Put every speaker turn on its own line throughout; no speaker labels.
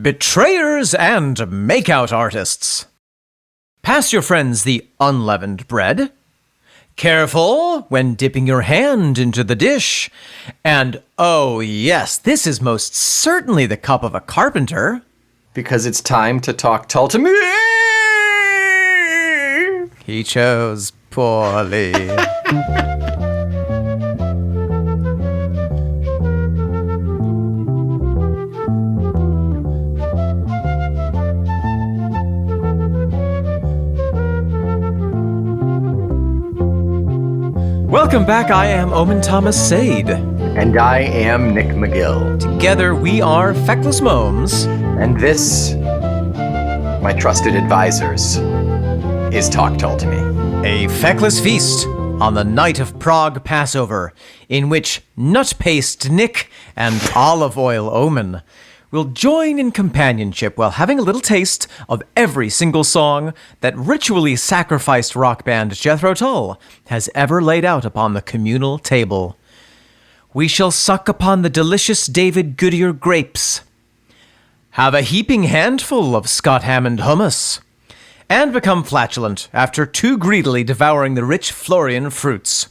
Betrayers and makeout artists. Pass your friends the unleavened bread. Careful when dipping your hand into the dish. And oh yes, this is most certainly the cup of a carpenter.
Because it's time to talk Tull to me.
He chose poorly. Welcome back, I am Omen Thomas Sade.
And I am Nick McGill.
Together we are Feckless Momes.
And this, my trusted advisors, is Talk Tull to Me.
A feckless feast on the night of Prague Passover, in which nut-paste Nick and olive oil Omen will join in companionship while having a little taste of every single song that ritually sacrificed rock band Jethro Tull has ever laid out upon the communal table. We shall suck upon the delicious David Goodyear grapes, have a heaping handful of Scott Hammond hummus, and become flatulent after too greedily devouring the rich Florian fruits.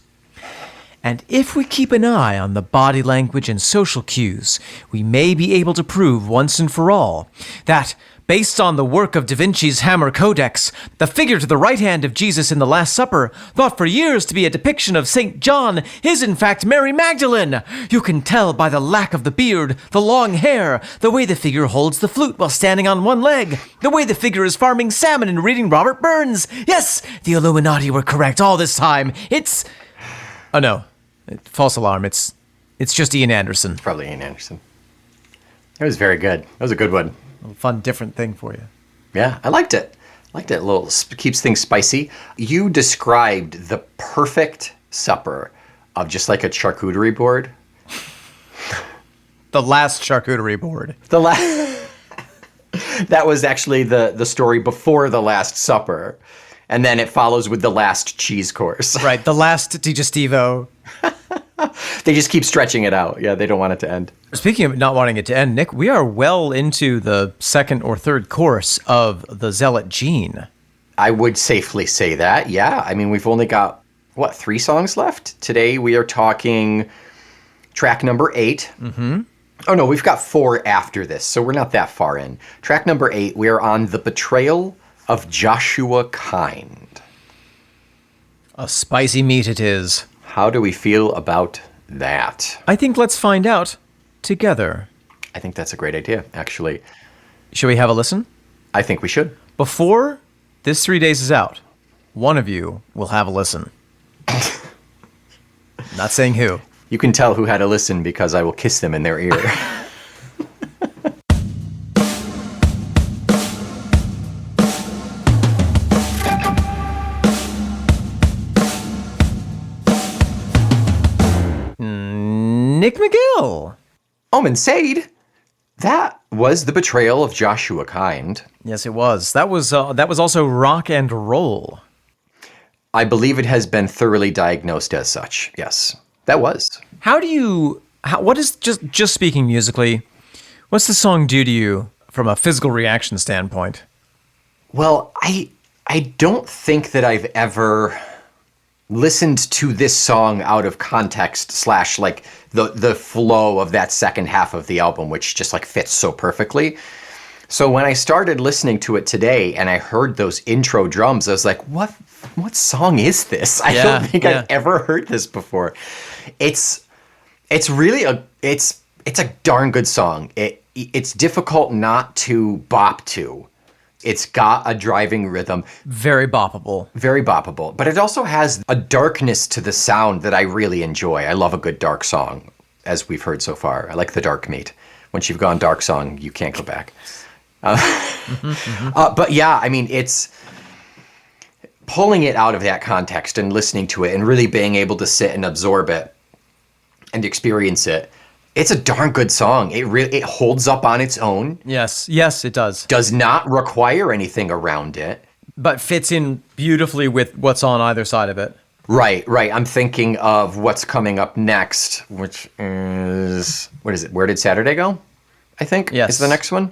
And if we keep an eye on the body language and social cues, we may be able to prove once and for all that, based on the work of Da Vinci's Hammer Codex, the figure to the right hand of Jesus in the Last Supper, thought for years to be a depiction of St. John, is in fact Mary Magdalene. You can tell by the lack of the beard, the long hair, the way the figure holds the flute while standing on one leg, the way the figure is farming salmon and reading Robert Burns. Yes, the Illuminati were correct all this time. It's... Oh no. False alarm. It's just Ian Anderson.
It's probably Ian Anderson. It was very good. That was a good one.
A fun, different thing for you.
Yeah, I liked it. A little, keeps things spicy. You described the perfect supper of just like a charcuterie board.
The last charcuterie board.
That was actually the story before the Last Supper. And then it follows with the last cheese course.
Right, the last digestivo.
They just keep stretching it out. Yeah, they don't want it to end.
Speaking of not wanting it to end, Nick, we are well into the second or third course of the Zealot Gene.
I would safely say that, yeah. I mean, we've only got, 3 songs left? Today we are talking track number 8. Mm-hmm. Oh, no, we've got 4 after this, so we're not that far in. Track number 8, we are on The Betrayal of Joshua Kind.
A spicy meat it is.
How do we feel about that?
I think let's find out together.
I think that's a great idea, actually.
Should we have a listen?
I think we should.
Before this 3 days is out, one of you will have a listen. Not saying who.
You can tell who had a listen because I will kiss them in their ear.
Nick McGill.
Omen Sade. That was The Betrayal of Joshua Kind.
Yes, it was. That was also rock and roll.
I believe it has been thoroughly diagnosed as such. Yes, that was.
What is, just speaking musically, what's the song do to you from a physical reaction standpoint?
Well, I don't think that I've ever listened to this song out of context / like the flow of that second half of the album, which just like fits so perfectly. So when I started listening to it today and I heard those intro drums, I was like, what song is this? I don't think I've ever heard this before. It's really a darn good song. It's difficult not to bop to. It's got a driving rhythm.
Very boppable.
Very boppable. But it also has a darkness to the sound that I really enjoy. I love a good dark song, as we've heard so far. I like the dark meat. Once you've gone dark song, you can't go back. But yeah, I mean, it's pulling it out of that context and listening to it and really being able to sit and absorb it and experience it. It's a darn good song. It holds up on its own.
Yes, it does.
Does not require anything around it.
But fits in beautifully with what's on either side of it.
Right. I'm thinking of what's coming up next, which is, what is it? Where Did Saturday Go? I think
yes.
Is the next one.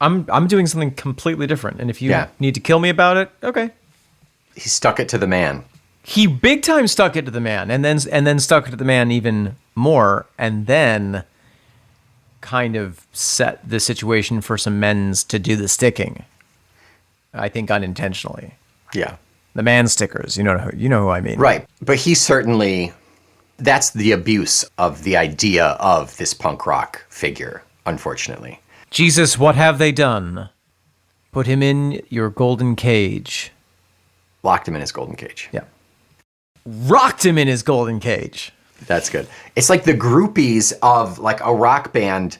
I'm doing something completely different. And if you
Yeah.
need to kill me about it, okay.
He stuck it to the man.
He big time stuck it to the man, and then stuck it to the man even more, and then kind of set the situation for some men's to do the sticking. I think unintentionally.
Yeah.
The man stickers, you know who I mean.
Right. But he certainly, that's the abuse of the idea of this punk rock figure, unfortunately.
Jesus, what have they done? Put him in your golden cage.
Locked him in his golden cage.
Yeah. Rocked him in his golden cage.
That's good. It's like the groupies of like a rock band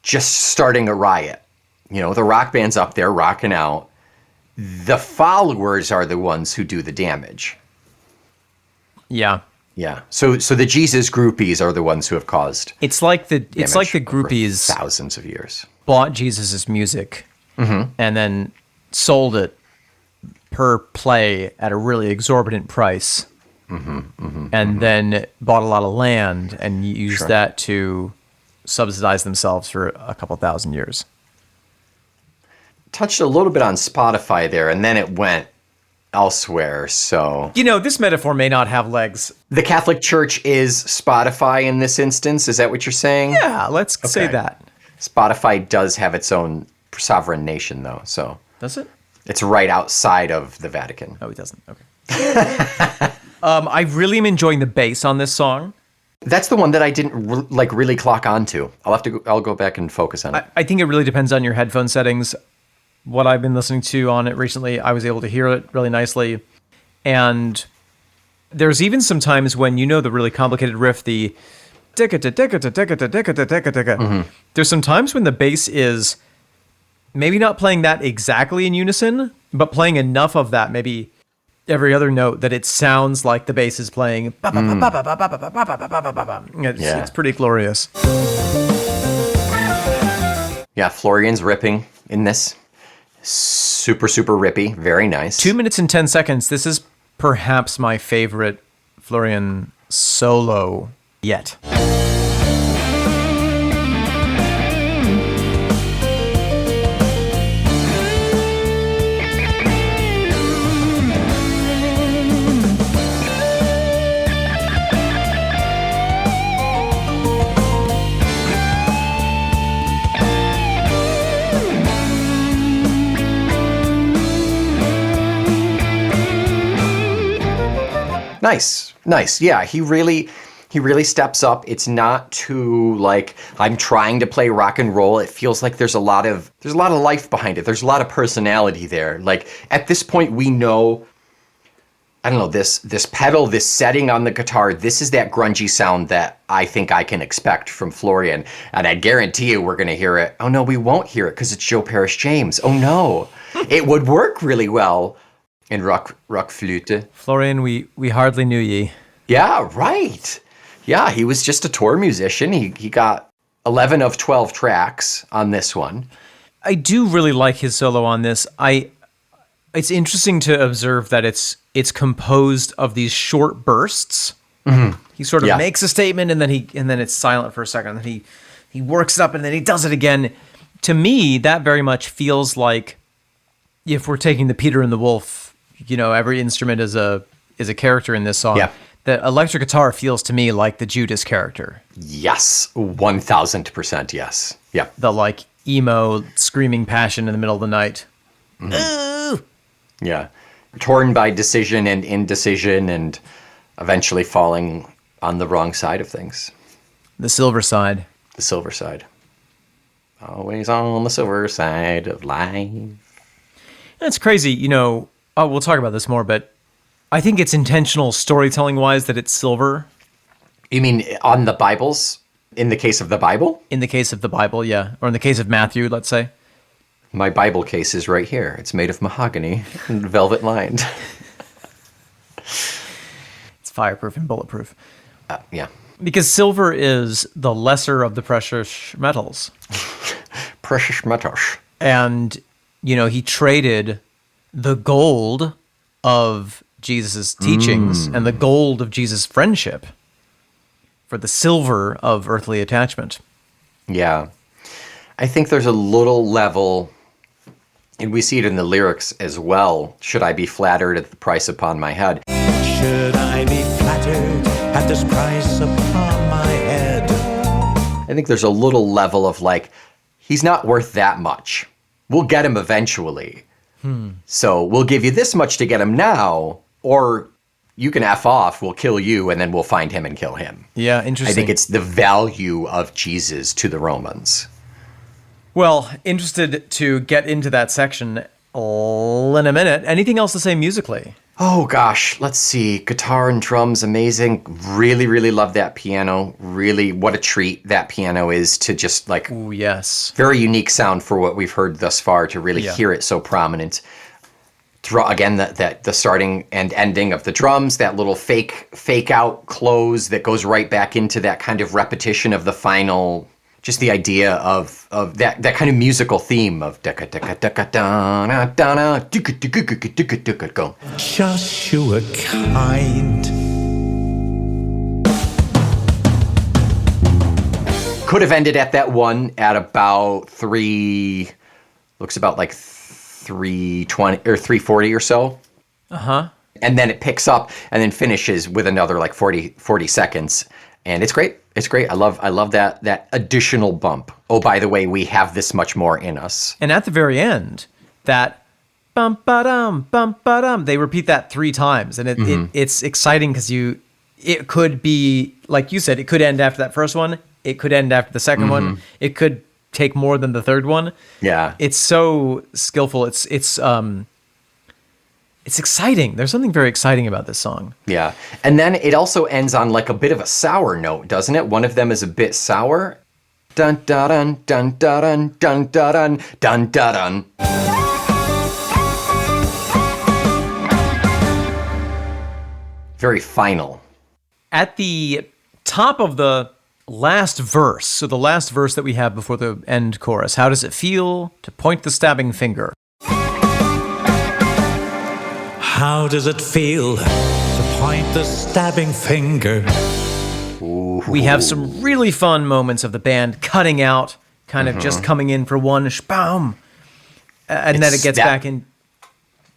just starting a riot. You know, the rock band's up there rocking out. The followers are the ones who do the damage.
Yeah.
Yeah. So the Jesus groupies are the ones who have caused
It's like the
damage over
groupies
thousands of years.
bought Jesus's music and then sold it per play at a really exorbitant price. And then bought a lot of land and used that to subsidize themselves for a couple thousand years.
Touched a little bit on Spotify there, and then it went elsewhere. So
You know, this metaphor may not have legs.
the Catholic Church is Spotify in this instance. Is that what you're saying?
Yeah, let's say
Okay.
that.
Spotify does have its own sovereign nation, though. So
Does it?
it's right outside of the Vatican.
No, it doesn't. Okay. I really am enjoying the bass on this song.
That's the one that I didn't really clock onto. I'll go back and focus on it.
I think it really depends on your headphone settings. What I've been listening to on it recently, I was able to hear it really nicely. And there's even some times when the really complicated riff, the there's some times when the bass is maybe not playing that exactly in unison, but playing enough of that, maybe every other note, that it sounds like the bass is playing. It's pretty glorious.
Yeah, Florian's ripping in this. Super, super rippy. Very nice.
2 minutes and 10 seconds. This is perhaps my favorite Florian solo yet.
Nice. Yeah, he really steps up. It's not too like I'm trying to play rock and roll. It feels like there's a lot of life behind it. There's a lot of personality there. Like at this point we know, I don't know, this pedal, this setting on the guitar, this is that grungy sound that I think I can expect from Florian. And I guarantee you we're going to hear it. Oh no, we won't hear it because it's Joe Parrish James. Oh no. It would work really well in rock flute.
Florian, we hardly knew ye.
Yeah, right. Yeah, he was just a tour musician. He got 11 of 12 tracks on this one.
I do really like his solo on this. It's interesting to observe that it's composed of these short bursts. Mm-hmm. He sort of makes a statement and then it's silent for a second. And then he works it up and then he does it again. To me, that very much feels like if we're taking the Peter and the Wolf, every instrument is a character in this song.
Yeah.
The electric guitar feels to me like the Judas character.
Yes, 1000% yes. Yeah.
The like emo screaming passion in the middle of the night.
Mm-hmm. Yeah. Torn by decision and indecision and eventually falling on the wrong side of things.
The silver side.
The silver side. Always on the silver side of life.
It's crazy, we'll talk about this more, but I think it's intentional storytelling-wise that it's silver.
You mean on the Bibles? In the case of the Bible?
In the case of the Bible, yeah. Or in the case of Matthew, let's say.
My Bible case is right here. It's made of mahogany and velvet lined.
It's fireproof and bulletproof.
Yeah.
Because silver is the lesser of the precious metals.
Precious metals.
And, he traded the gold of Jesus' teachings and the gold of Jesus' friendship for the silver of earthly attachment.
Yeah. I think there's a little level, and we see it in the lyrics as well. Should I be flattered at the price upon my head?
Should I be flattered at this price upon my head?
I think there's a little level of like, he's not worth that much. We'll get him eventually. So we'll give you this much to get him now, or you can F off, we'll kill you, and then we'll find him and kill him.
Yeah, interesting.
I think it's the value of Jesus to the Romans.
Well, interested to get into that section in a minute. Anything else to say musically?
Oh gosh, let's see. Guitar and drums, amazing. Really, really love that piano. Really, what a treat that piano is to just like,
Ooh, yes.
very unique sound for what we've heard thus far, to really hear it so prominent. Again, the starting and ending of the drums, that little fake out close that goes right back into that kind of repetition of the final. Just the idea of that kind of musical theme of go.
Joshua kind.
Could have ended at that one at about looks about like 320 or 340 or so. And then it picks up and then finishes with another like 40 seconds. And it's great. It's great. I love that additional bump. Oh, by the way, we have this much more in us.
And at the very end, that bum ba-dum, they repeat that 3 times. And it's exciting because it could be, like you said, it could end after that first one. It could end after the second one. It could take more than the third one.
Yeah.
It's so skillful. It's exciting. There's something very exciting about this song.
Yeah. And then it also ends on like a bit of a sour note, doesn't it? One of them is a bit sour. Dun dun dun dun dun dun dun dun dun dun. Very final.
At the top of the last verse, so the last verse that we have before the end chorus, how does it feel to point the stabbing finger?
How does it feel to point the stabbing finger?
We have some really fun moments of the band cutting out, kind of just coming in for one shboom, and then it gets back in.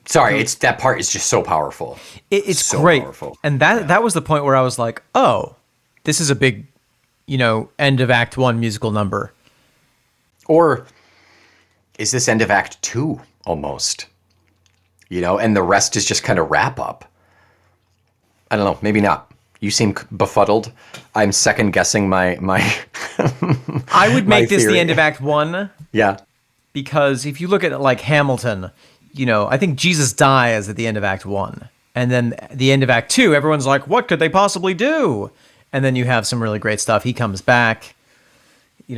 Sorry, that part is just so powerful.
It's
so
great,
powerful.
and that was the point where I was like, oh, this is a big, end of Act 1 musical number.
Or is this end of Act 2 almost? And the rest is just kind of wrap up. I don't know, maybe not. You seem befuddled. I'm second guessing my
I would make this
theory.
the end of Act 1.
Yeah.
Because if you look at it like Hamilton, I think Jesus dies at the end of Act 1. And then the end of Act 2, everyone's like, what could they possibly do? And then you have some really great stuff. He comes back, he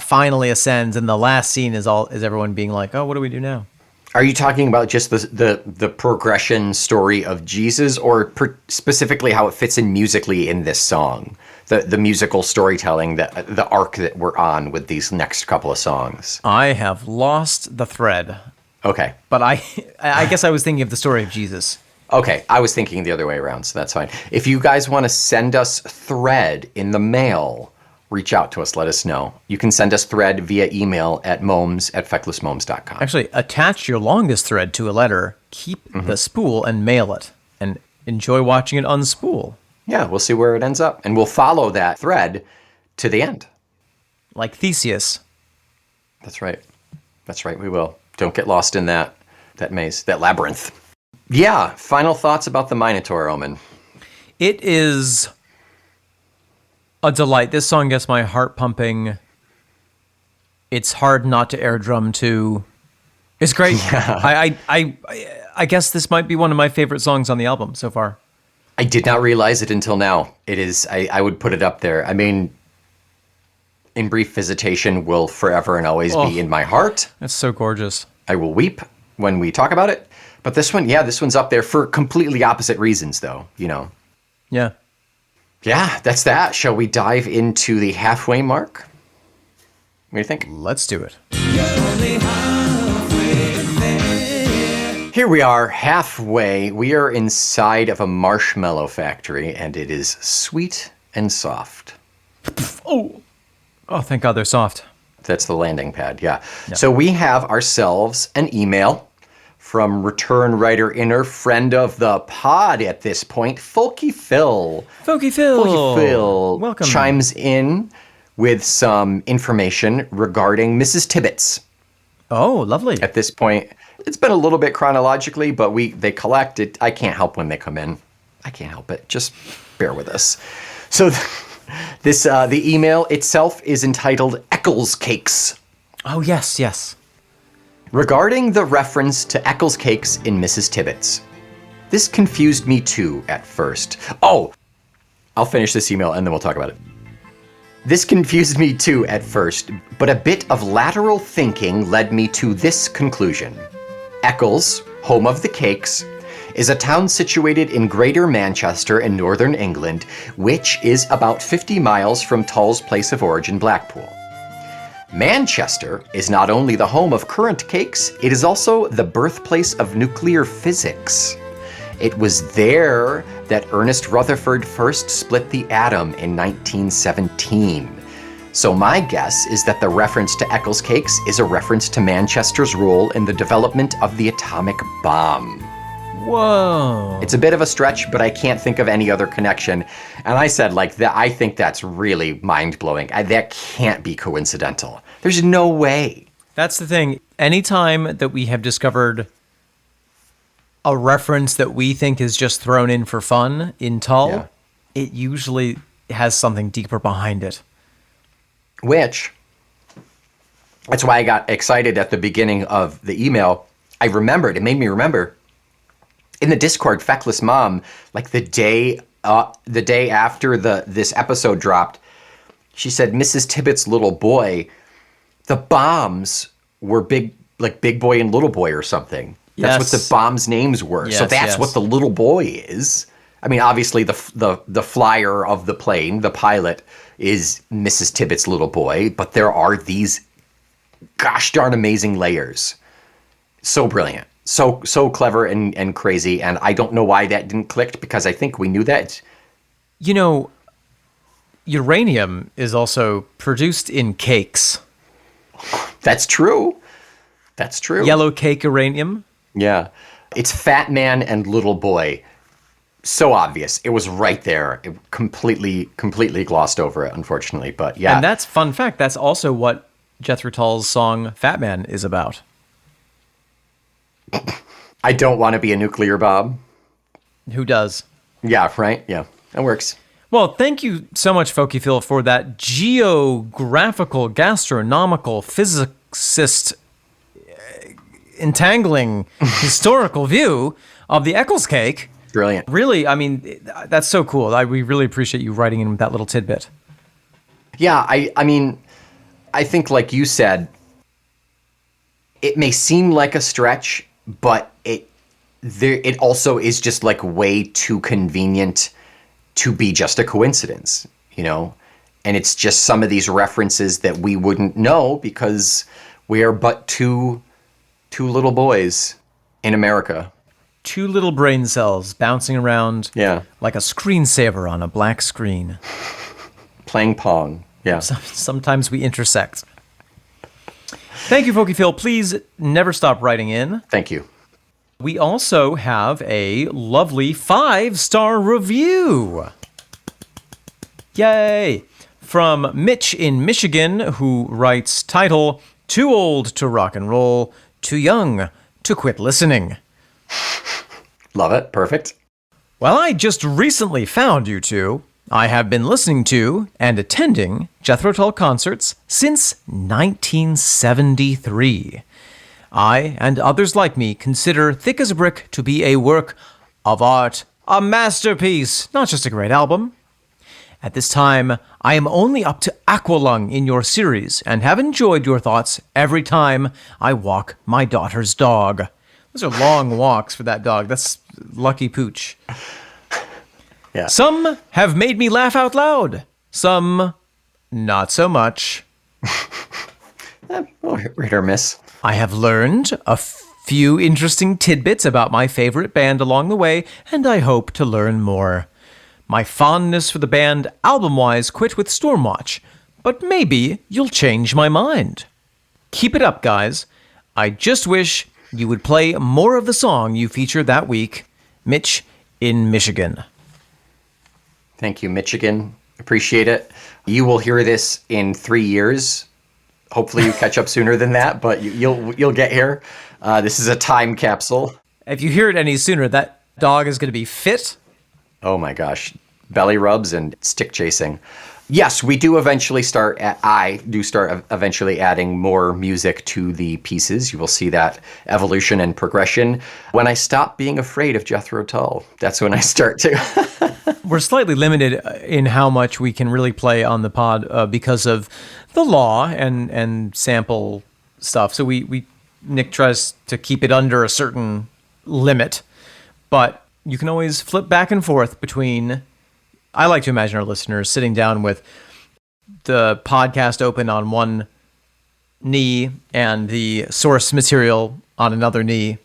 finally ascends, and the last scene is everyone being like, oh, what do we do now?
Are you talking about just the progression story of Jesus, or specifically how it fits in musically in this song? The musical storytelling, the arc that we're on with these next couple of songs?
I have lost the thread.
Okay.
But I guess I was thinking of the story of Jesus.
Okay, I was thinking the other way around, so that's fine. If you guys want to send us thread in the mail, reach out to us, let us know. You can send us thread via email at momes@fecklessmomes.com.
Actually, attach your longest thread to a letter, keep the spool, and mail it. And enjoy watching it unspool.
Yeah, we'll see where it ends up. And we'll follow that thread to the end.
Like Theseus.
That's right. That's right, we will. Don't get lost in that maze, that labyrinth. Yeah, final thoughts about the Minotaur, Omen.
It is a delight. This song gets my heart pumping. It's hard not to air drum to. It's great. Yeah. I guess this might be one of my favorite songs on the album so far.
I did not realize it until now. It is. I would put it up there. I mean, In Brief Visitation will forever and always be in my heart.
It's so gorgeous.
I will weep when we talk about it. But this one's up there for completely opposite reasons, though.
Yeah.
Yeah, that's that. Shall we dive into the halfway mark? What do you think?
Let's do it.
Here we are, halfway. We are inside of a marshmallow factory, and it is sweet and soft.
Oh, thank God they're soft.
That's the landing pad, yeah. So we have ourselves an email from return writer inner friend of the pod at this point, Folky Phil.
Folky Phil.
Folky Phil
Welcome.
chimes in with some information regarding Mrs. Tibbets.
Oh, lovely.
At this point, it's been a little bit chronologically, but they collect it. I can't help when they come in. I can't help it. Just bear with us. So the email itself is entitled Eccles Cakes.
Oh, yes.
Regarding the reference to Eccles Cakes in Mrs. Tibbets. This confused me too at first. Oh, I'll finish this email and then we'll talk about it. This confused me too at first, but a bit of lateral thinking led me to this conclusion. Eccles, home of the cakes, is a town situated in Greater Manchester in northern England, which is about 50 miles from Tull's place of origin, Blackpool. Manchester is not only the home of current cakes, it is also the birthplace of nuclear physics. It was there that Ernest Rutherford first split the atom in 1917. So my guess is that the reference to Eccles Cakes is a reference to Manchester's role in the development of the atomic bomb.
Whoa.
It's a bit of a stretch, but I can't think of any other connection. And I said, like, that. I think that's really mind-blowing. That can't be coincidental. There's no way.
That's the thing. Anytime that we have discovered a reference that we think is just thrown in for fun in Tull, it usually has something deeper behind it.
Which, that's why I got excited at the beginning of the email. It made me remember, in the Discord, Feckless Mom, like the day after this episode dropped, she said Mrs. Tibbets' little boy, the bombs were Big Boy and Little Boy or something. That's what the bombs' names were. So that's what the little boy is. I mean, obviously the flyer of the plane, the pilot, is Mrs. Tibbets' little boy, but there are these gosh darn amazing layers. So brilliant. So clever and crazy, and I don't know why that didn't click, because I think we knew that.
You know, uranium is also produced in cakes.
That's true. That's true.
Yellow cake uranium.
Yeah. It's Fat Man and Little Boy. So obvious. It was right there. It completely glossed over it, unfortunately. But yeah.
And that's fun fact. That's also what Jethro Tull's song Fat Man is about.
I don't want to be a nuclear bomb.
Who does?
Yeah, right? Yeah, that works.
Well, thank you so much, Folky Phil, for that geographical, gastronomical, physicist, entangling, historical view of the Eccles cake.
Brilliant.
Really, I mean, that's so cool. We really appreciate you writing in with that little tidbit.
Yeah, I mean, I think like you said, it may seem like a stretch, but it also is just like way too convenient to be just a coincidence, you know? And it's just some of these references that we wouldn't know because we are but two little boys in America.
Two little brain cells bouncing around like a screensaver on a black screen.
Playing Pong, yeah.
Sometimes we intersect. Thank you, Folky Phil. Please never stop writing in.
Thank you.
We also have a lovely 5-star review. Yay! From Mitch in Michigan, who writes, title, "Too old to rock and roll, too young to quit listening."
Love it. Perfect.
Well, I just recently found you two. I have been listening to and attending Jethro Tull concerts since 1973. I, and others like me, consider Thick as a Brick to be a work of art, a masterpiece, not just a great album. At this time, I am only up to Aqualung in your series and have enjoyed your thoughts every time I walk my daughter's dog. Those are long walks for that dog. That's lucky pooch.
Yeah.
Some have made me laugh out loud. Some, not so much.
Hit or miss.
I have learned a few interesting tidbits about my favorite band along the way, and I hope to learn more. My fondness for the band album-wise quit with Stormwatch, but maybe you'll change my mind. Keep it up, guys. I just wish you would play more of the song you featured that week, Mitch in Michigan.
Thank you, Michigan. Appreciate it. You will hear this in 3 years. Hopefully you catch up sooner than that, but you'll get here. This is a time capsule.
If you hear it any sooner, that dog is going to be fit.
Oh my gosh. Belly rubs and stick chasing. Yes, we do eventually I do start eventually adding more music to the pieces. You will see that evolution and progression. When I stop being afraid of Jethro Tull, that's when I start to.
We're slightly limited in how much we can really play on the pod because of the law and sample stuff. So Nick tries to keep it under a certain limit, but you can always flip back and forth between. I like to imagine our listeners sitting down with the podcast open on one knee and the source material on another knee.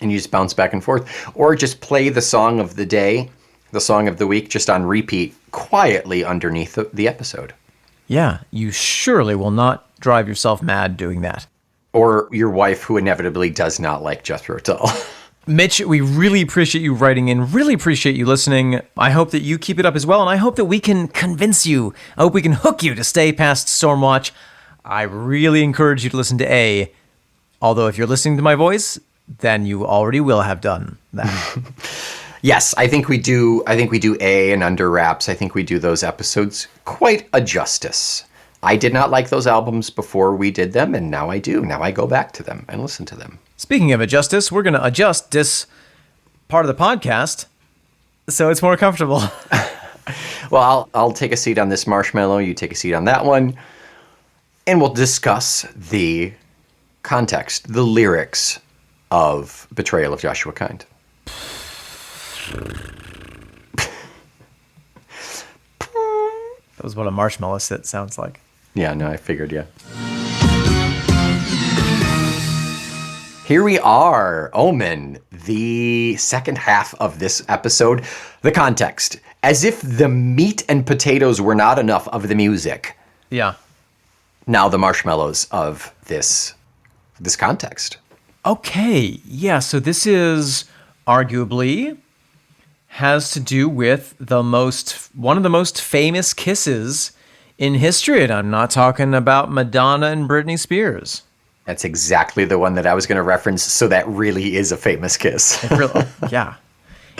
And you just bounce back and forth. Or just play the song of the day, the song of the week, just on repeat quietly underneath the episode.
Yeah, you surely will not drive yourself mad doing that.
Or your wife, who inevitably does not like Jethro Tull.
Mitch, we really appreciate you writing in, really appreciate you listening. I hope that you keep it up as well, and I hope that we can convince you. I hope we can hook you to stay past Stormwatch. I really encourage you to listen to A, although if you're listening to my voice, then you already will have done that.
Yes, I think we do A and Under Wraps. I think we do those episodes quite a justice. I did not like those albums before we did them, and now I do. Now I go back to them and listen to them.
Speaking of adjustice, we're going to adjust this part of the podcast so it's more comfortable.
Well, I'll take a seat on this marshmallow. You take a seat on that one. And we'll discuss the context, the lyrics of Betrayal of Joshua Kind.
That was what a marshmallow sit sounds like.
Yeah, no, I figured, yeah. Here we are, Omen, the second half of this episode. The context, as if the meat and potatoes were not enough of the music.
Yeah.
Now the marshmallows of this context.
Okay, yeah, so this is arguably has to do with one of the most famous kisses in history, and I'm not talking about Madonna and Britney Spears.
That's exactly the one that I was going to reference, so that really is a famous kiss.
Yeah.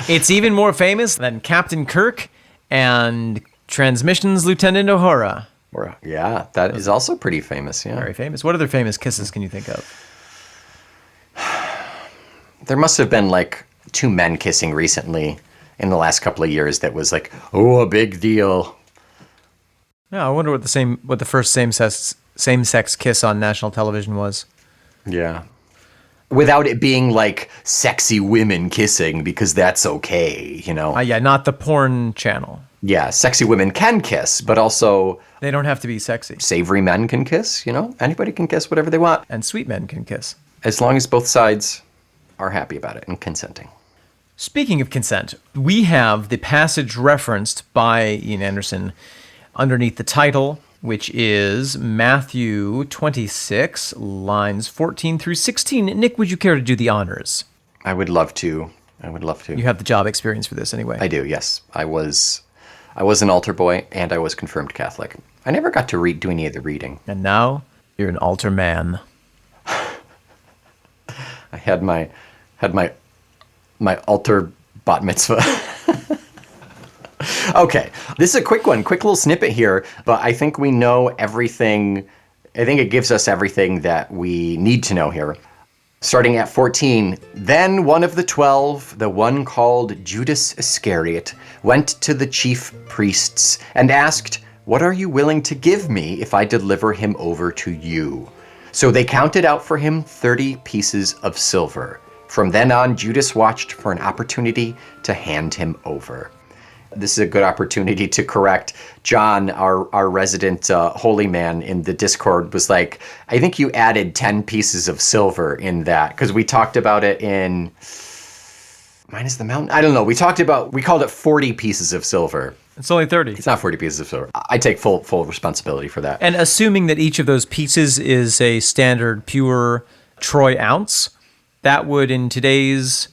It's even more famous than Captain Kirk and Transmissions Lieutenant Uhura.
Yeah, that is also pretty famous, yeah.
Very famous. What other famous kisses can you think of?
There must have been like two men kissing recently in the last couple of years that was like, oh, a big deal.
Yeah, I wonder what the first same-sex kiss on national television was.
Yeah. Without it being like sexy women kissing, because that's okay, you know?
Yeah, not the porn channel.
Yeah, sexy women can kiss, but also...
They don't have to be sexy.
Savory men can kiss, you know? Anybody can kiss whatever they want.
And sweet men can kiss.
As long as both sides are happy about it and consenting.
Speaking of consent, we have the passage referenced by Ian Anderson underneath the title, which is Matthew 26, lines 14 through 16. Nick, would you care to do the honors?
I would love to.
You have the job experience for this anyway.
I do, yes. I was an altar boy, and I was confirmed Catholic. I never got to do any of the reading.
And now you're an altar man.
I had my altar bat mitzvah. Okay, this is a quick one, quick little snippet here, but I think we know everything. I think it gives us everything that we need to know here. Starting at 14, then one of the 12, the one called Judas Iscariot, went to the chief priests and asked, "What are you willing to give me if I deliver him over to you?" So they counted out for him 30 pieces of silver. From then on, Judas watched for an opportunity to hand him over. This is a good opportunity to correct John, our resident holy man in the Discord, was like, I think you added 10 pieces of silver in that, because we talked about it in Minus the Mountain. I don't know. We called it 40 pieces of silver.
It's only 30.
It's not 40 pieces of silver. I take full responsibility for that.
And assuming that each of those pieces is a standard pure troy ounce, that would, in today's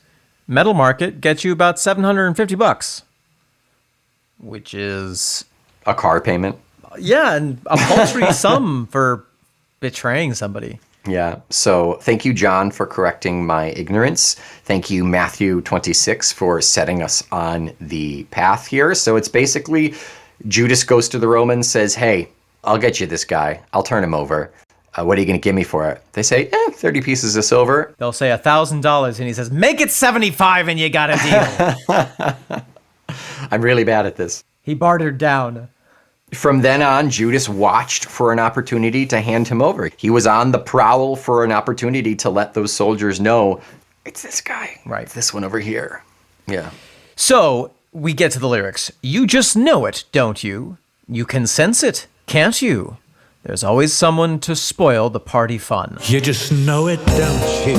metal market, get you about $750, which is...
A car payment.
Yeah, and a paltry sum for betraying somebody.
Yeah. So thank you, John, for correcting my ignorance. Thank you, Matthew 26, for setting us on the path here. So it's basically Judas goes to the Romans, says, hey, I'll get you this guy. I'll turn him over. What are you going to give me for it? They say, 30 pieces of silver.
They'll say $1,000, and he says, make it 75 and you got a deal.
I'm really bad at this.
He bartered down.
From then on, Judas watched for an opportunity to hand him over. He was on the prowl for an opportunity to let those soldiers know, it's this guy.
Right.
It's this one over here. Yeah.
So we get to the lyrics. You just know it, don't you? You can sense it, can't you? There's always someone to spoil the party fun.
You just know it, don't you?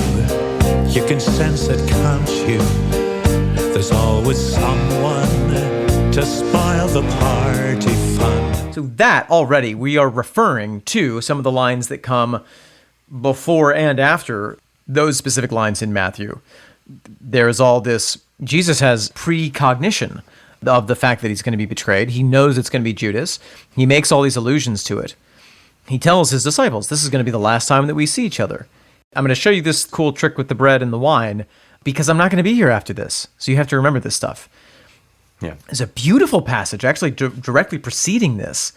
You can sense it, can't you? There's always someone to spoil the party fun.
So that already, we are referring to some of the lines that come before and after those specific lines in Matthew. There's all this, Jesus has precognition of the fact that he's going to be betrayed. He knows it's going to be Judas. He makes all these allusions to it. He tells his disciples, this is going to be the last time that we see each other. I'm going to show you this cool trick with the bread and the wine because I'm not going to be here after this. So you have to remember this stuff.
Yeah.
There's a beautiful passage actually directly preceding this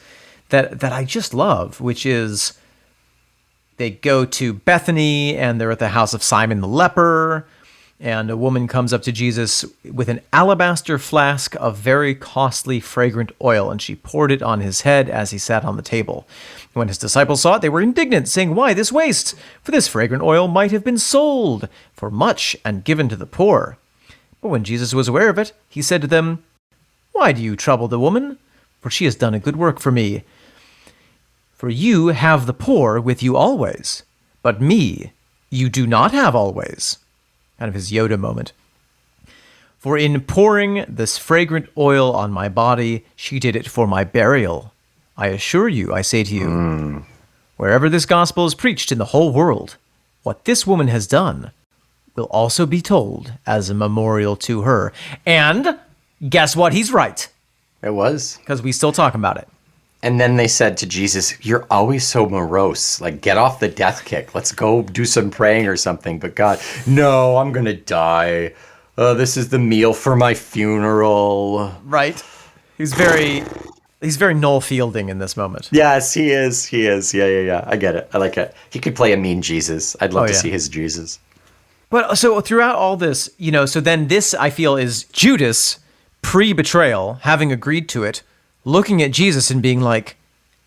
that I just love, which is they go to Bethany and they're at the house of Simon the leper. And a woman comes up to Jesus with an alabaster flask of very costly, fragrant oil, and she poured it on his head as he sat on the table. When his disciples saw it, they were indignant, saying, why this waste? For this fragrant oil might have been sold for much and given to the poor. But when Jesus was aware of it, he said to them, why do you trouble the woman? For she has done a good work for me. For you have the poor with you always, but me you do not have always. Kind of his Yoda moment. For in pouring this fragrant oil on my body, she did it for my burial. I assure you, I say to you, wherever this gospel is preached in the whole world, what this woman has done will also be told as a memorial to her. And guess what? He's right.
It was.
Because we still talk about it.
And then they said to Jesus, you're always so morose. Like, get off the death kick. Let's go do some praying or something. But God, no, I'm going to die. This is the meal for my funeral.
Right. He's very Noel Fielding in this moment.
Yes, he is. He is. Yeah. I get it. I like it. He could play a mean Jesus. I'd love to see his Jesus.
But so throughout all this, so then this, I feel, is Judas pre-betrayal, having agreed to it, looking at Jesus and being like,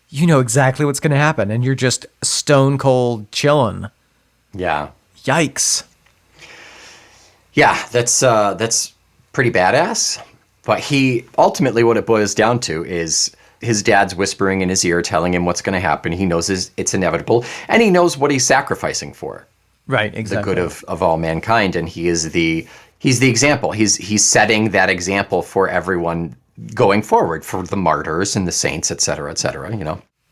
you know exactly what's going to happen, and you're just stone cold chilling.
Yeah.
Yikes.
Yeah, that's pretty badass. But he, ultimately what it boils down to is his dad's whispering in his ear, telling him what's going to happen. He knows it's inevitable, and he knows what he's sacrificing for.
Right, exactly.
The good of all mankind, and he's the example. He's setting that example for everyone going forward, for the martyrs and the saints, et cetera,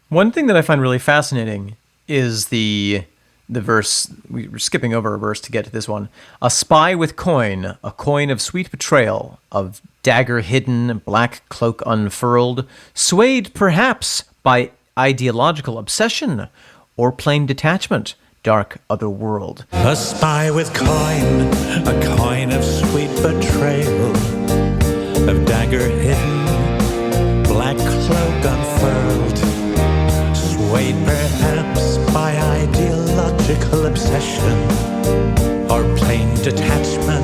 One thing that I find really fascinating is the verse. We're skipping over a verse to get to this one. A spy with coin, a coin of sweet betrayal, of dagger hidden, black cloak unfurled, swayed perhaps by ideological obsession or plain detachment, dark other world.
A spy with coin, a coin of sweet betrayal, of dagger hidden, black cloak unfurled, swayed perhaps by ideological obsession or plain detachment,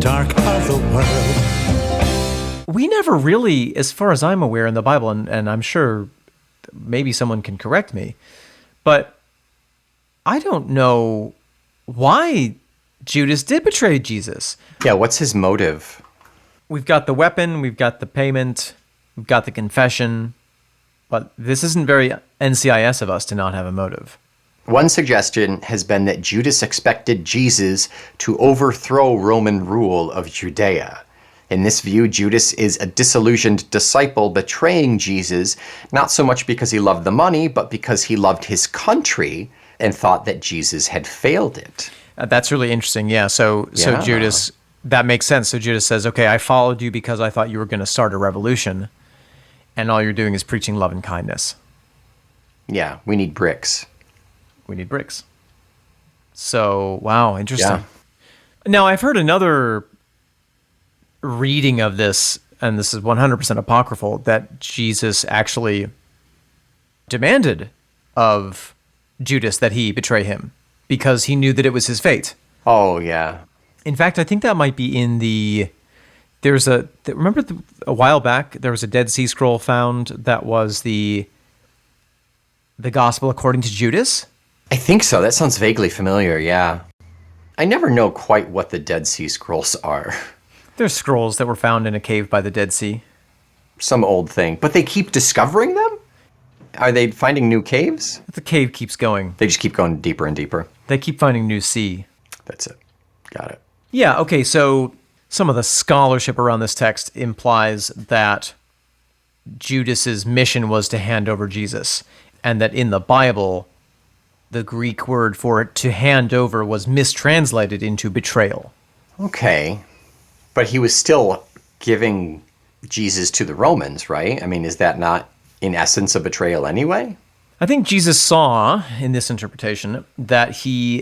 dark other world.
We never really, as far as I'm aware in the Bible, and I'm sure maybe someone can correct me, but I don't know why Judas did betray Jesus.
Yeah, what's his motive?
We've got the weapon, we've got the payment, we've got the confession, but this isn't very NCIS of us to not have a motive.
One suggestion has been that Judas expected Jesus to overthrow Roman rule of Judea. In this view, Judas is a disillusioned disciple betraying Jesus, not so much because he loved the money, but because he loved his country and thought that Jesus had failed it.
That's really interesting. Yeah. So
Yeah.
Judas, that makes sense. So Judas says, okay, I followed you because I thought you were going to start a revolution, and all you're doing is preaching love and kindness.
Yeah, we need bricks.
We need bricks. So, wow, interesting.
Yeah.
Now, I've heard another reading of this, and this is 100% apocryphal, that Jesus actually demanded of Judas that he betray him because he knew that it was his fate.
Oh, yeah.
In fact, I think that might be in the... Remember a while back, there was a Dead Sea Scroll found that was the Gospel according to Judas?
I think so. That sounds vaguely familiar, yeah. I never know quite what the Dead Sea Scrolls are.
There's scrolls that were found in a cave by the Dead Sea.
Some old thing. But they keep discovering them? Are they finding new caves?
The cave keeps going.
They just keep going deeper and deeper.
They keep finding new sea.
That's it. Got it.
Yeah, okay, so some of the scholarship around this text implies that Judas's mission was to hand over Jesus, and that in the Bible, the Greek word for it to hand over was mistranslated into betrayal.
Okay. But he was still giving Jesus to the Romans, right? I mean, is that not, in essence, a betrayal anyway?
I think Jesus saw, in this interpretation, that he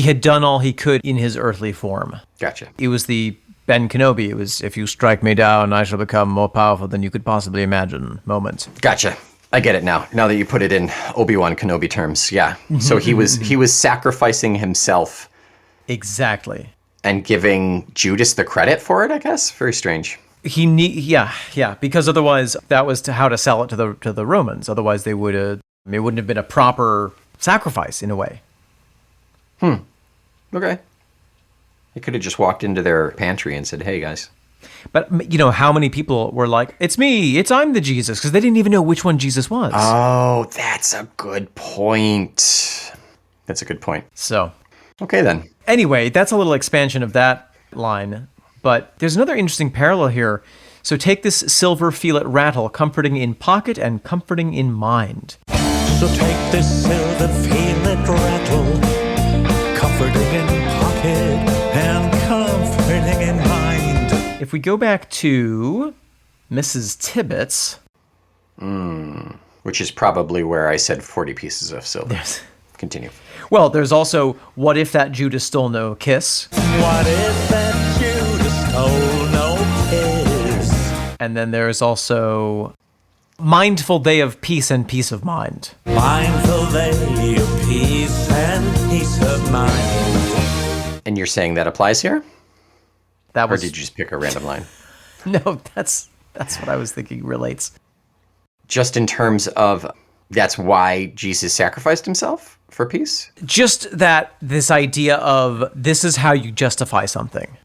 had done all he could in his earthly form.
Gotcha.
It was the Ben Kenobi. It was, if you strike me down, I shall become more powerful than you could possibly imagine moment.
Gotcha. I get it now. Now that you put it in Obi-Wan Kenobi terms, yeah. So he was sacrificing himself
Exactly.
and giving Judas the credit for it, I guess. Very strange.
Yeah, because otherwise that was how to sell it to the Romans. Otherwise it wouldn't have been a proper sacrifice in a way.
Okay. He could have just walked into their pantry and said, "Hey, guys."
But how many people were like, "It's me, I'm the Jesus," because they didn't even know which one Jesus was.
Oh, that's a good point. That's a good point.
So,
Okay, then.
anyway, that's a little expansion of that line. But there's another interesting parallel here. So take this silver fillet rattle, comforting in pocket and comforting in mind.
So take this silver fillet rattle, comforting in pocket and comforting in mind.
If we go back to Mrs. Tibbetts,
Which is probably where I said 40 pieces of silver.
there's
Continue.
well, there's also what if that Judas stole no kiss,
What if that Judas stole no kiss?
and then there's also mindful they of peace and peace of mind.
Mindful they of peace and peace of mind.
And you're saying that applies here?
That
Or
was
did you just pick a random line?
no, that's what I was thinking relates.
Just in terms of that's why Jesus sacrificed himself for peace?
Just that this idea of this is how you justify something.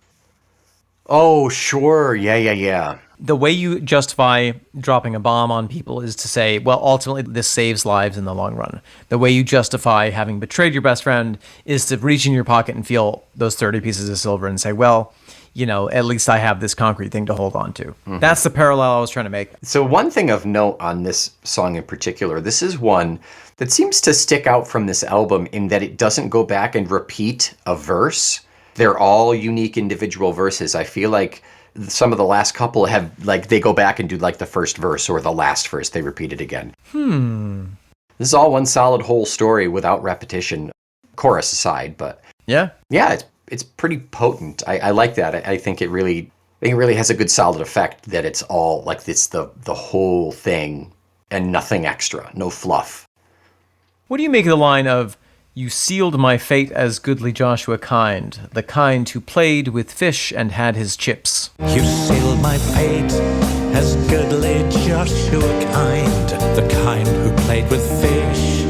Oh, sure. Yeah.
The way you justify dropping a bomb on people is to say, well, ultimately this saves lives in the long run. The way you justify having betrayed your best friend is to reach in your pocket and feel those 30 pieces of silver and say, well, at least I have this concrete thing to hold on to. Mm-hmm. That's the parallel I was trying to make.
So one thing of note on this song in particular, this is one that seems to stick out from this album in that it doesn't go back and repeat a verse. They're all unique individual verses. I feel like some of the last couple have, they go back and do, the first verse or the last verse. They repeat it again. This is all one solid whole story without repetition, chorus aside. But
Yeah.
yeah, it's pretty potent. I like that. I think it really has a good solid effect that it's all, it's the whole thing and nothing extra, no fluff.
What do you make of the line of, "You sealed my fate as goodly Joshua kind, the kind who played with fish and had his chips"?
You sealed my fate as goodly Joshua kind, the kind who played with fish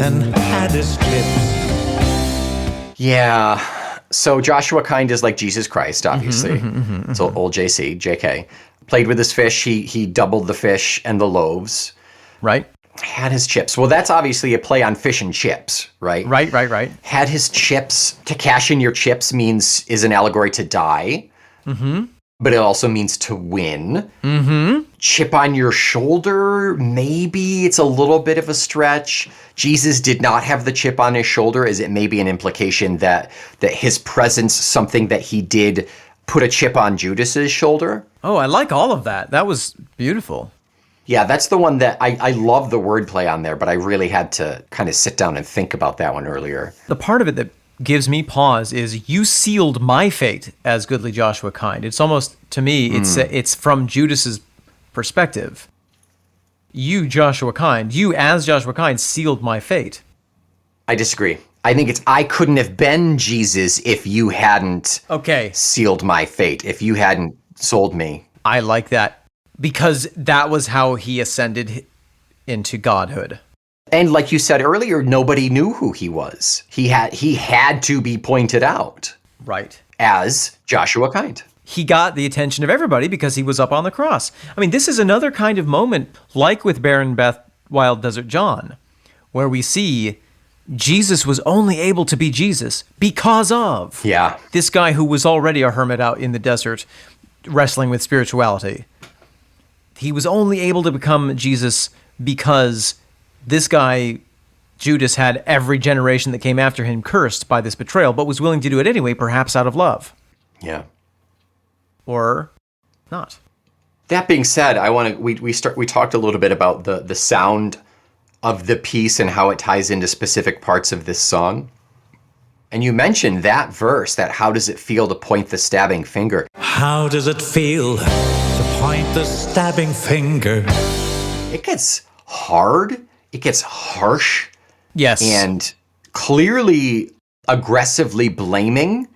and had his chips.
Yeah. So Joshua Kind is like Jesus Christ, obviously. So old JK. Played with his fish. He doubled the fish and the loaves.
Right?
Had his chips. Well, that's obviously a play on fish and chips, right?
Right.
Had his chips. To cash in your chips is an allegory to die. But it also means to win. Chip on your shoulder, maybe it's a little bit of a stretch. Jesus did not have the chip on his shoulder. Is it maybe an implication that his presence, something that he did, put a chip on Judas's shoulder?
Oh, I like all of that. That was beautiful.
Yeah, that's the one that I love the wordplay on there, but I really had to kind of sit down and think about that one earlier.
The part of it that gives me pause is you sealed my fate as goodly Joshua kind. It's almost, to me, it's from Judas's perspective. You, Joshua kind, you as Joshua kind sealed my fate.
I disagree. I think it's I couldn't have been Jesus if you hadn't
Okay,
sealed my fate, if you hadn't sold me.
I like that because that was how he ascended into godhood.
And like you said earlier, nobody knew who he was. He had to be pointed out
Right.
as Joshua kind.
He got the attention of everybody because he was up on the cross. I mean, this is another kind of moment, like with Baron Beth, Wild Desert John, where we see Jesus was only able to be Jesus because of
Yeah.
this guy who was already a hermit out in the desert wrestling with spirituality. He was only able to become Jesus because this guy, Judas, had every generation that came after him cursed by this betrayal, but was willing to do it anyway, perhaps out of love.
Yeah.
Or not.
That being said, we talked a little bit about the sound of the piece and how it ties into specific parts of this song. And you mentioned that verse, that how does it feel to point the stabbing finger?
How does it feel to point the stabbing finger?
It gets hard, it gets harsh,
Yes.
and clearly aggressively blaming,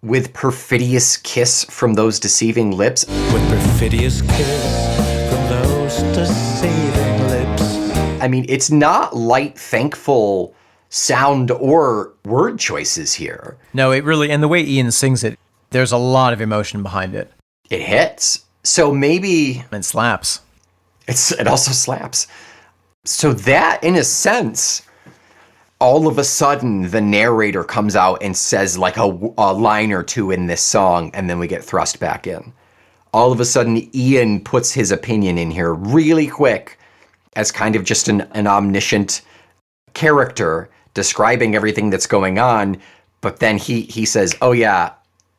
with perfidious kiss from those deceiving lips.
With perfidious kiss from those deceiving lips.
I mean, it's not light, thankful sound or word choices here.
No, it really, and the way Ian sings it, there's a lot of emotion behind it.
It hits. So maybe
And slaps.
it also slaps. So that, in a sense, all of a sudden the narrator comes out and says like a line or two in this song, and then we get thrust back in. All of a sudden, Ian puts his opinion in here really quick as kind of just an omniscient character describing everything that's going on. But then he says, oh yeah,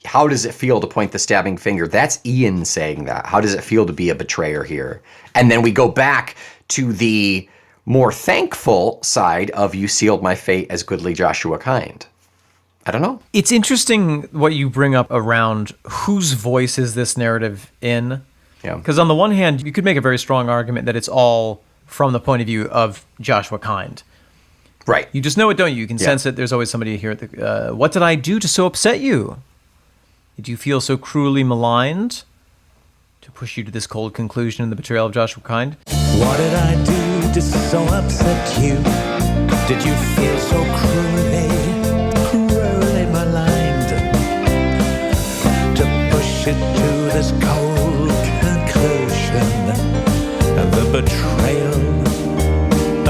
how does it feel to point the stabbing finger? That's Ian saying that. How does it feel to be a betrayer here? And then we go back to the more thankful side of you sealed my fate as goodly Joshua kind. I don't know.
It's interesting what you bring up around whose voice is this narrative in.
Yeah.
Because on the one hand, you could make a very strong argument that it's all from the point of view of Joshua Kind.
Right.
You just know it, don't you? You can
Yeah.
sense it. There's always somebody here at the, what did I do to so upset you? Did you feel so cruelly maligned to push you to this cold conclusion in the betrayal of Joshua Kind?
What did I do to so upset you? Did you feel so cruelly maligned to push it to this cold conclusion of the betrayal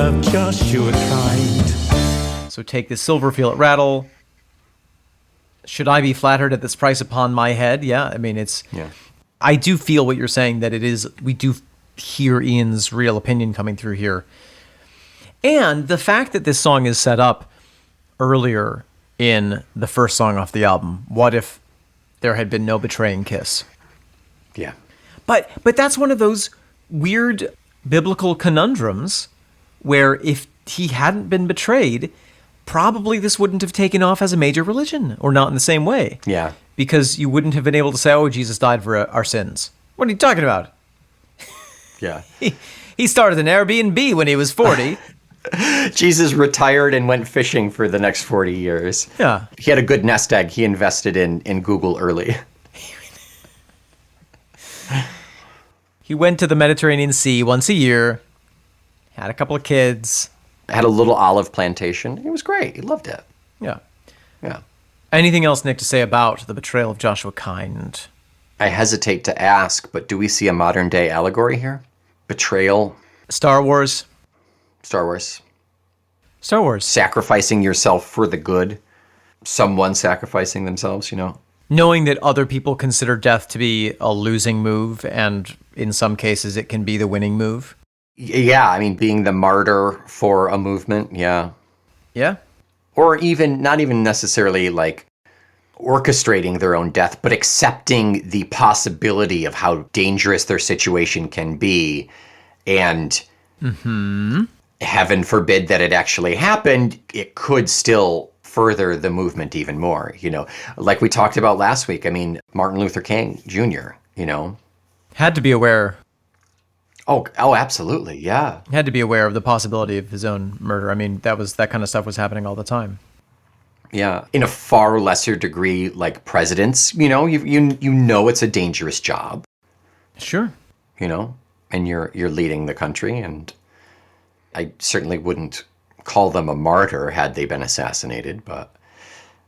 of Joshua Kind?
So take this silver, feel it rattle. Should I be flattered at this price upon my head? Yeah, I mean, it's...
Yeah.
I do feel what you're saying, that it is... We do hear Ian's real opinion coming through here. And the fact that this song is set up earlier in the first song off the album, What If There Had Been No Betraying Kiss?
Yeah.
But that's one of those weird biblical conundrums where if he hadn't been betrayed, probably this wouldn't have taken off as a major religion, or not in the same way.
Yeah.
Because you wouldn't have been able to say, oh, Jesus died for our sins. What are you talking about?
Yeah.
He started an Airbnb when he was 40.
Jesus retired and went fishing for the next 40 years.
Yeah.
He had a good nest egg. He invested in Google early.
He went to the Mediterranean Sea once a year, had a couple of kids.
Had a little olive plantation. It was great. He loved it.
Yeah.
Yeah.
Anything else, Nick, to say about the betrayal of Joshua Kind?
I hesitate to ask, but do we see a modern day allegory here? Betrayal,
Star Wars.
Star Wars,
Star Wars.
sacrificing yourself for the good, someone sacrificing themselves, you know?
Knowing that other people consider death to be a losing move, and in some cases it can be the winning move.
Yeah, I mean, being the martyr for a movement, yeah.
Yeah.
Or even, not even necessarily like orchestrating their own death, but accepting the possibility of how dangerous their situation can be. And heaven forbid that it actually happened, it could still further the movement even more, you know. Like we talked about last week, I mean, Martin Luther King Jr., you know.
Had to be aware.
Oh, absolutely, yeah.
Had to be aware of the possibility of his own murder. I mean, that kind of stuff was happening all the time.
Yeah, in a far lesser degree, like presidents, you know, you know it's a dangerous job,
Sure.
you know, and you're leading the country, and I certainly wouldn't call them a martyr had they been assassinated, but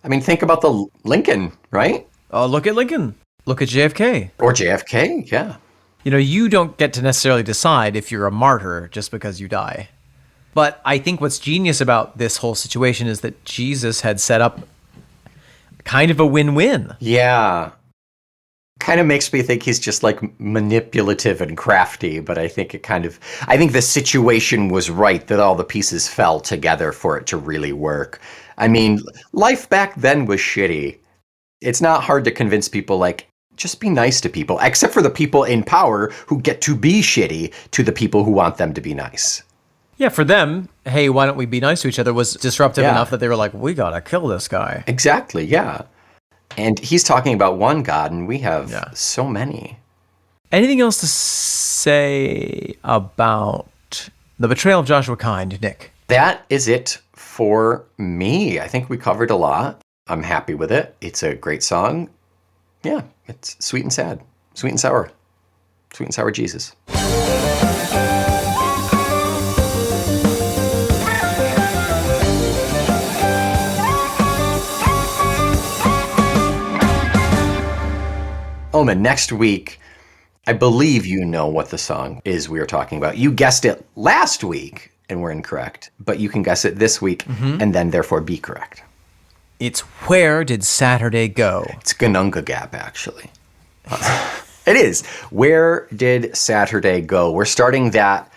I mean, think about the Lincoln, right?
Oh, look at Lincoln. Look at JFK.
Or JFK, yeah.
You know, you don't get to necessarily decide if you're a martyr just because you die. But I think what's genius about this whole situation is that Jesus had set up kind of a win-win.
Yeah. Kind of makes me think he's just like manipulative and crafty, but I think I think the situation was right, that all the pieces fell together for it to really work. I mean, life back then was shitty. It's not hard to convince people, like, just be nice to people, except for the people in power who get to be shitty to the people who want them to be nice.
Yeah, for them, hey, why don't we be nice to each other was disruptive enough that they were like, we gotta kill this guy.
Exactly, yeah. And he's talking about one God, and we have so many.
Anything else to say about the betrayal of Joshua Kind, Nick?
That is it for me. I think we covered a lot. I'm happy with it. It's a great song. Yeah, it's sweet and sad. Sweet and sour. Sweet and sour Jesus. Omen, next week, I believe you know what the song is we are talking about. You guessed it last week and were incorrect, but you can guess it this week and then therefore be correct.
It's Where Did Saturday Go?
It's Gununga Gap, actually. It is. Where Did Saturday Go? We're starting that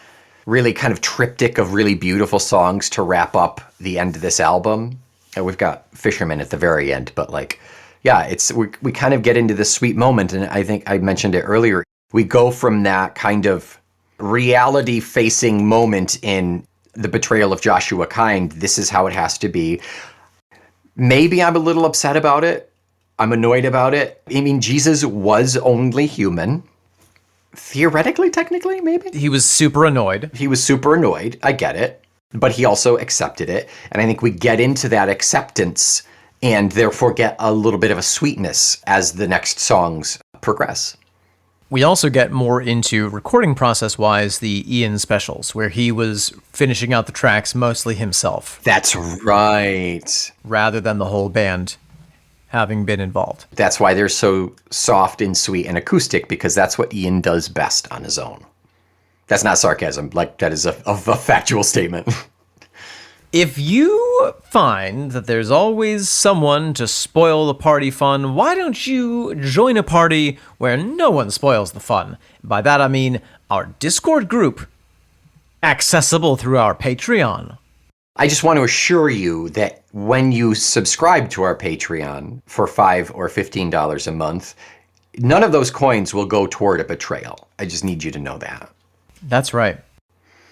really kind of triptych of really beautiful songs to wrap up the end of this album. And we've got Fisherman at the very end, but like, yeah, we kind of get into this sweet moment, and I think I mentioned it earlier. We go from that kind of reality-facing moment in the betrayal of Joshua Kind. This is how it has to be. Maybe I'm a little upset about it. I'm annoyed about it. I mean, Jesus was only human. Theoretically, technically, maybe?
He was super annoyed.
He was super annoyed. I get it. But he also accepted it. And I think we get into that acceptance and therefore get a little bit of a sweetness as the next songs progress.
We also get more into recording process-wise the Ian specials, where he was finishing out the tracks mostly himself.
That's right.
Rather than the whole band having been involved.
That's why they're so soft and sweet and acoustic, because that's what Ian does best on his own. That's not sarcasm. Like, that is a factual statement.
If you find that there's always someone to spoil the party fun, why don't you join a party where no one spoils the fun? By that I mean our Discord group, accessible through our Patreon.
I just want to assure you that when you subscribe to our Patreon for $5 or $15 a month, none of those coins will go toward a betrayal. I just need you to know that.
That's right.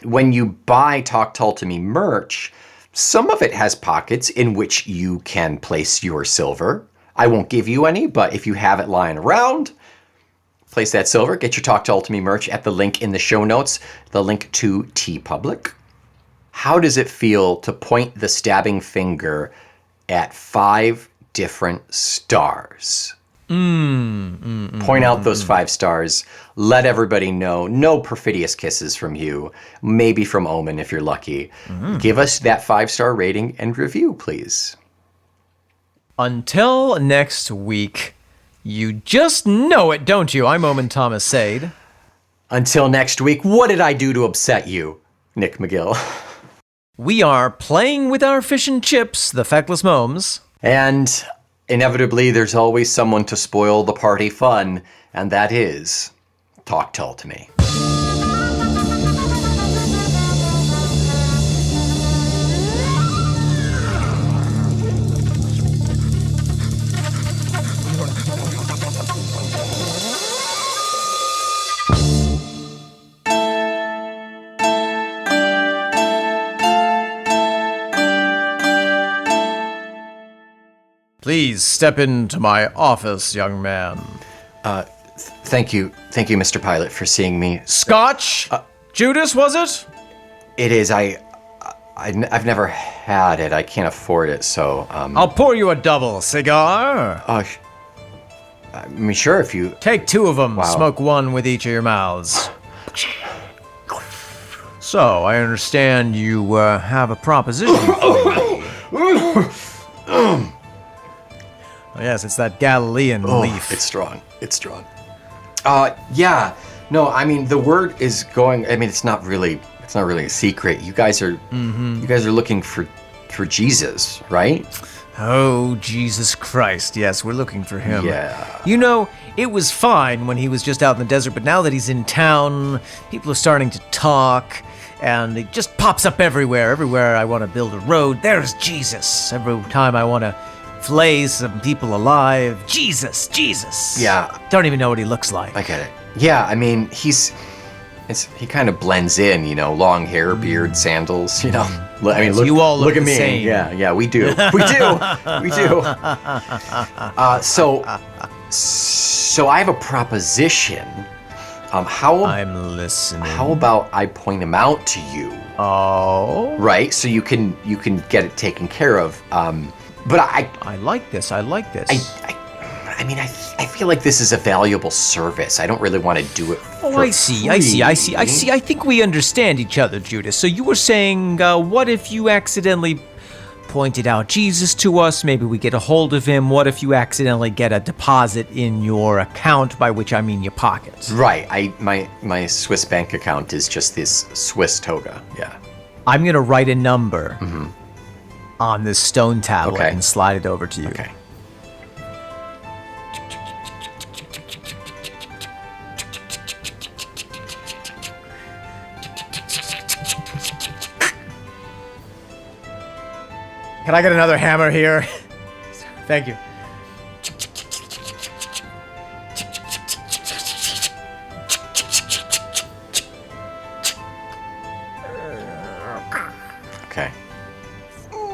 When you buy Talk Tull to Me merch, some of it has pockets in which you can place your silver. I won't give you any, but if you have it lying around, place that silver. Get your Talk Tull to Me merch at the link in the show notes, the link to TeePublic. How does it feel to point the stabbing finger at 5 different stars? Point out those 5 stars. Let everybody know. No perfidious kisses from you. Maybe from Omen if you're lucky. Give us that 5-star rating and review, please.
Until next week, you just know it, don't you? I'm Omen Thomas Sade.
Until next week, what did I do to upset you, Nick McGill?
We are playing with our fish and chips, the Feckless Momes.
And inevitably, there's always someone to spoil the party fun, and that is Talk Tall to Me.
Please step into my office, young man.
Thank you, Mr. Pilot, for seeing me.
Scotch? Judas, was it?
It is. I've never had it. I can't afford it, so
I'll pour you a double cigar.
I mean, sure, if you.
Take 2 of them.
Wow.
Smoke 1 with each of your mouths. So, I understand you have a proposition for me. Oh, yes, it's that Galilean leaf.
It's strong. It's strong. Yeah. No, I mean the word is going. I mean, it's not really a secret. You guys are looking for Jesus, right?
Oh, Jesus Christ. Yes, we're looking for him.
Yeah.
You know, it was fine when he was just out in the desert, but now that he's in town, people are starting to talk, and it just pops up everywhere. Everywhere I want to build a road, there's Jesus. Every time I want to flay some people alive, Jesus.
Yeah.
Don't even know what he looks like.
I get it. Yeah, I mean, he kind of blends in, long hair, beard, sandals, I mean, look,
You all look
at
the
me.
same.
Yeah, we do. We do. So I have a proposition.
I'm listening.
How about I point him out to you?
Oh,
Right, so you can get it taken care of. But
I like this.
I mean, I feel like this is a valuable service. I don't really want to do it for
I see. I think we understand each other, Judas. So you were saying, what if you accidentally pointed out Jesus to us? Maybe we get a hold of him. What if you accidentally get a deposit in your account, by which I mean your pocket?
Right. My Swiss bank account is just this Swiss toga. Yeah.
I'm going to write a number on this stone tablet
Okay.
and slide it over to you.
Okay.
Can I get another hammer here? Thank you.
Okay.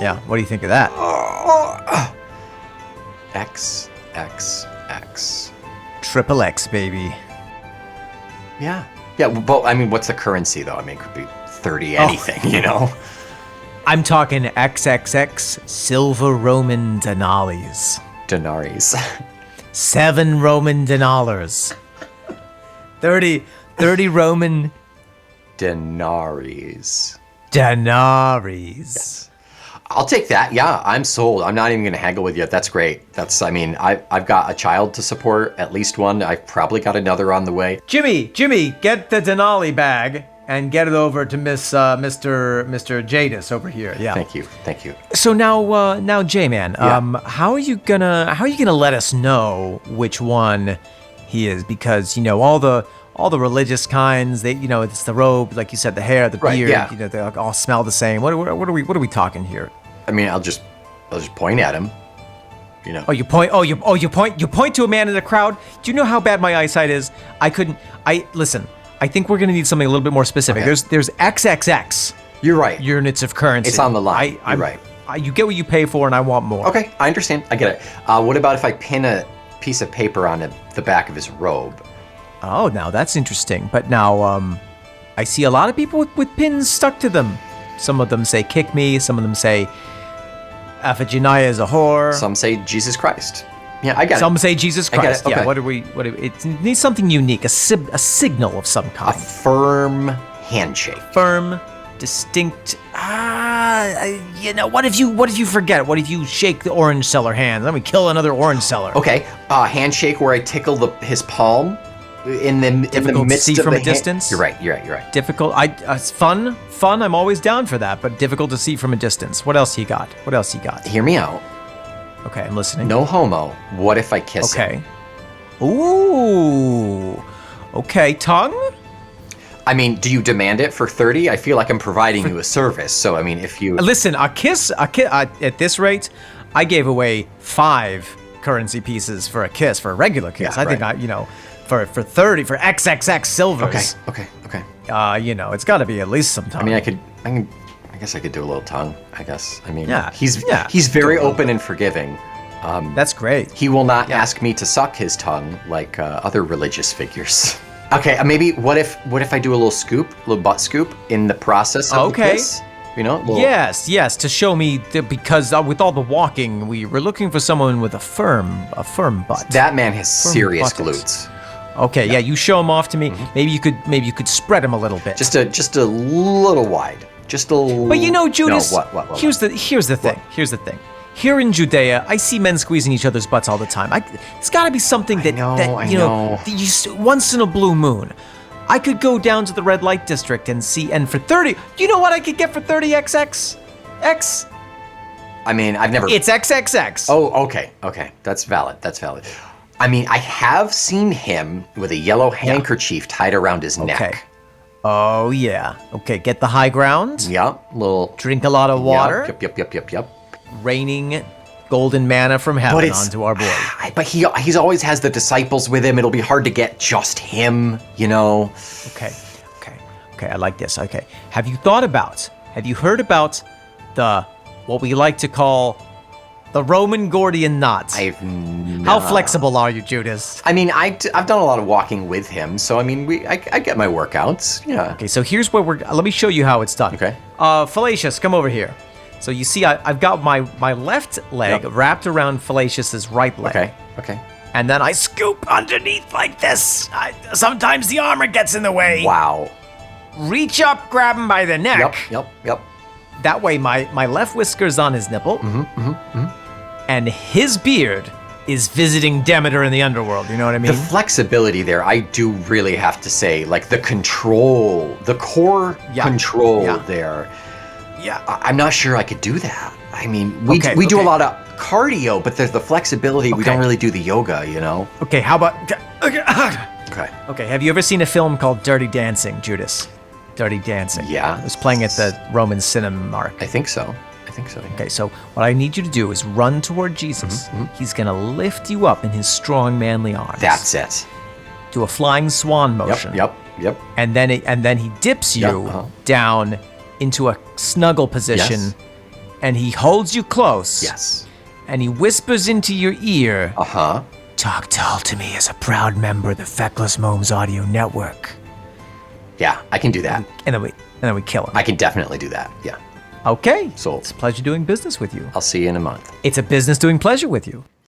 Yeah, what do you think of that?
XXX.
Triple X, baby.
Yeah. Yeah. But I mean, what's the currency though? I mean, it could be 30 anything.
I'm talking XXX silver Roman denales.
Denaries.
7 Roman denars. 30 Roman
Denaries.
denaries.
I'll take that. Yeah, I'm sold. I'm not even going to haggle with you. That's great. I've got a child to support, at least one. I've probably got another on the way.
Jimmy, get the denali bag and get it over to Mr. Jadis over here. Yeah.
Thank you.
So now, J-Man,
Yeah.
how are you gonna let us know which one he is? Because all the religious kinds, it's the robe, like you said, the hair, the
Right,
beard,
yeah.
they all smell the same. What are we talking here?
I mean, I'll just point at him.
Oh, you point to a man in the crowd. Do you know how bad my eyesight is? Listen. I think we're gonna need something a little bit more specific.
Okay.
There's XXX
You're right.
units of currency.
It's on the line. You're right.
You get what you pay for, and I want more.
Okay, I understand. I get it. What about if I pin a piece of paper on the back of his robe?
Oh, now that's interesting. But now, I see a lot of people with pins stuck to them. Some of them say "kick me." Some of them say "Aphigenia is a whore."
Some say Jesus Christ. Yeah, I get it.
Some say Jesus
I get
Christ.
it, okay.
Yeah. It needs something unique, a signal of some
A
kind.
firm handshake.
Firm, distinct. What if you forget? What if you shake the orange seller hand? Let me kill another orange seller.
Okay, handshake where I tickle his palm in the
Difficult to
midst
see
of
from
the
a distance?
You're right.
Difficult. It's fun. I'm always down for that, but difficult to see from a distance. What else you got?
Hear me out.
Okay, I'm listening.
No homo. What if I kiss him?
Okay. Ooh. Okay, tongue?
I mean, do you demand it for 30? I feel like I'm providing you a service. So, I mean, if you...
Listen, a kiss, at this rate, I gave away 5 currency pieces for a kiss, for a regular kiss.
Yeah,
I think
right.
for 30, for XXX silvers.
Okay.
It's got to be at least some tongue.
I mean, I guess I could do a little tongue, I guess. I mean,
Yeah,
he's
yeah.
very open and forgiving.
That's great.
He will not ask me to suck his tongue like other religious figures. Okay, maybe what if I do a little butt scoop in the process of the kiss? You know?
Yes, to show me because with all the walking, we were looking for someone with a firm butt.
That man has serious
buttocks.
glutes.
Okay, yeah, you show him off to me. Maybe you could spread him a little bit.
Just a little wide. Just a little.
But Judas.
No, what?
Here's the thing. Here's the thing. Here in Judea, I see men squeezing each other's butts all the time. It's got to be something that once in a blue moon. I could go down to the red light district and see, and for 30, you know what I could get for 30XX? X?
I mean, I've never.
It's XXX.
Oh, okay. That's valid. I mean, I have seen him with a yellow handkerchief tied around his neck.
Oh, yeah. Okay, get the high ground.
Yep, little.
Drink a lot of water.
Yep.
Raining golden manna from heaven onto our boy.
But he's always has the disciples with him. It'll be hard to get just him, you know.
Okay. I like this. Okay. Have you heard about what we like to call the Roman Gordian knot? How flexible are you, Judas?
I mean, I've done a lot of walking with him, so I mean, I get my workouts. Yeah.
Okay, so here's where let me show you how it's done.
Okay.
Fallacious, come over here. So you see, I've got my left leg wrapped around Fallacious's right leg.
Okay.
And then I scoop underneath like this. Sometimes the armor gets in the way.
Wow.
Reach up, grab him by the neck.
Yep.
That way, my left whisker's on his nipple. And his beard is visiting Demeter in the underworld. You know what I mean?
The flexibility there, I do really have to say, like the control, the core control there.
Yeah.
I'm not sure I could do that. I mean, we do a lot of cardio, but there's the flexibility. We don't really do the yoga, you know?
Okay, how about...
Okay.
Have you ever seen a film called Dirty Dancing, Judas? Dirty Dancing.
Yeah.
It was playing at the Roman Cinemark.
I think so.
Okay, so what I need you to do is run toward Jesus. He's going to lift you up in his strong, manly arms.
That's it.
Do a flying swan motion.
Yep.
And then he dips you down into a snuggle position, and he holds you close.
Yes.
And he whispers into your ear.
Talk
tall to me as a proud member of the Feckless Momes Audio Network.
Yeah, I can do that.
And then we kill him.
I can definitely do that. Yeah.
Okay.
Sold.
It's a pleasure doing business with you.
I'll see you in a month.
It's a business doing pleasure with you.